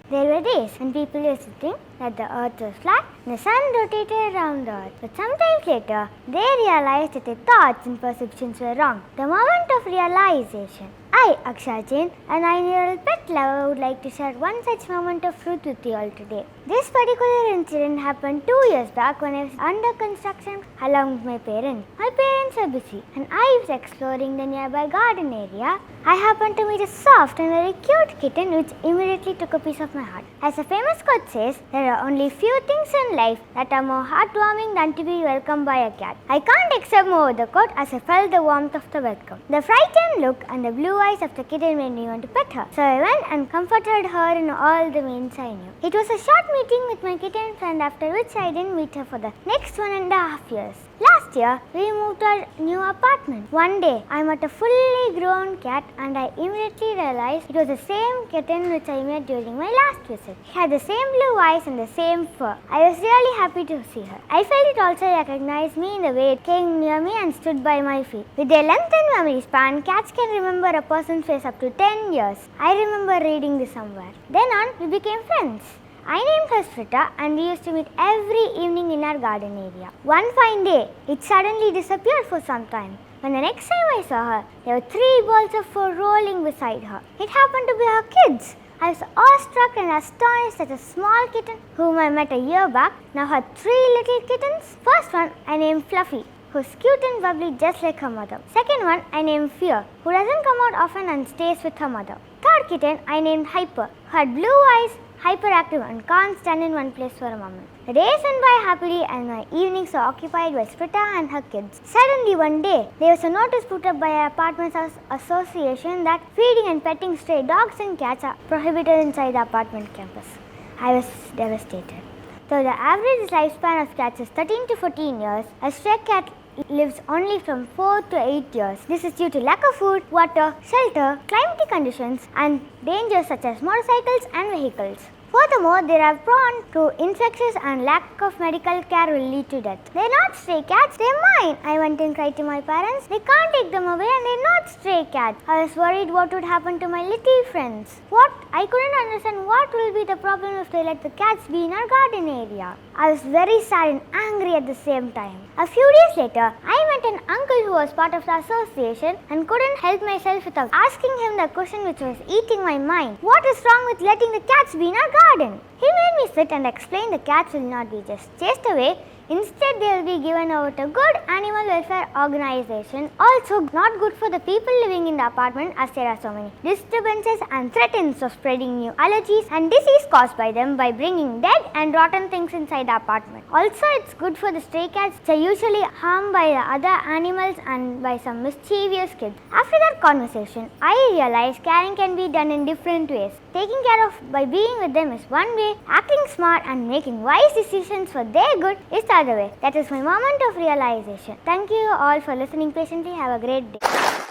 There were days when people used to think that the earth was flat and the sun rotated around the earth. But sometimes later, they realized that their thoughts and perceptions were wrong. The moment of realization. I, Aksha, a 9-year-old pet lover, would like to share one such moment of truth with you all today. This particular incident happened 2 years back when I was under construction along with my parents. My parents were busy and I was exploring the nearby garden area. I happened to meet a soft and very cute kitten which immediately took a piece of my heart. As a famous quote says, there are only few things in life that are more heartwarming than to be welcomed by a cat. I can't accept more of the quote as I felt the warmth of the welcome. The frightened look and the blue eyes of the kitten made me want to pet her. So I went and comforted her in all the means I knew. It was a short meeting with my kitten friend, after which I didn't meet her for the next 1.5 years. Last year, we moved to our new apartment. One day, I met a fully grown cat and I immediately realized it was the same kitten which I met during my last visit. She had the same blue eyes and the same fur. I was really happy to see her. I felt it also recognized me in the way it came near me and stood by my feet. With their lengthened memory span, cats can remember a person's face up to 10 years. I remember reading this somewhere. Then on, we became friends. I named her Frita and we used to meet every evening in our garden area. One fine day, it suddenly disappeared for some time. When the next time I saw her, there were 3 balls of fur rolling beside her. It happened to be her kids. I was awestruck and astonished that a small kitten whom I met a year back now had 3 little kittens. First one I named Fluffy, who's cute and bubbly just like her mother. Second one I named Fear, who doesn't come out often and stays with her mother. Third kitten I named Hyper, who had blue eyes, hyperactive and can't stand in one place for a moment. The days went by happily and my evenings were occupied by Sprita and her kids. Suddenly one day, there was a notice put up by our apartment association that feeding and petting stray dogs and cats are prohibited inside the apartment campus. I was devastated. Though the average lifespan of cats is 13 to 14 years, a stray cat lives only from 4 to 8 years. This is due to lack of food, water, shelter, climatic conditions and dangers such as motorcycles and vehicles. Furthermore, they are prone to infections and lack of medical care will lead to death. They're not stray cats, they're mine. I went and cried to my parents. They can't take them away and they're not stray cats. I was worried what would happen to my little friends. I couldn't understand what will be the problem if they let the cats be in our garden area. I was very sad and angry at the same time. A few days later, I met an uncle who was part of the association and couldn't help myself without asking him the question which was eating my mind. What is wrong with letting the cats be in our garden? He made me sit and explain the cats will not be just chased away. Instead, they will be given over to good animal welfare organization. Also, not good for the people living in the apartment as there are so many disturbances and threats of spreading new allergies and disease caused by them by bringing dead and rotten things inside the apartment. Also, it's good for the stray cats which are usually harmed by the other animals and by some mischievous kids. After that conversation, I realized caring can be done in different ways. Taking care of by being with them is one way, acting smart and making wise decisions for their good is the other way. That is my moment of realization. Thank you all for listening patiently. Have a great day.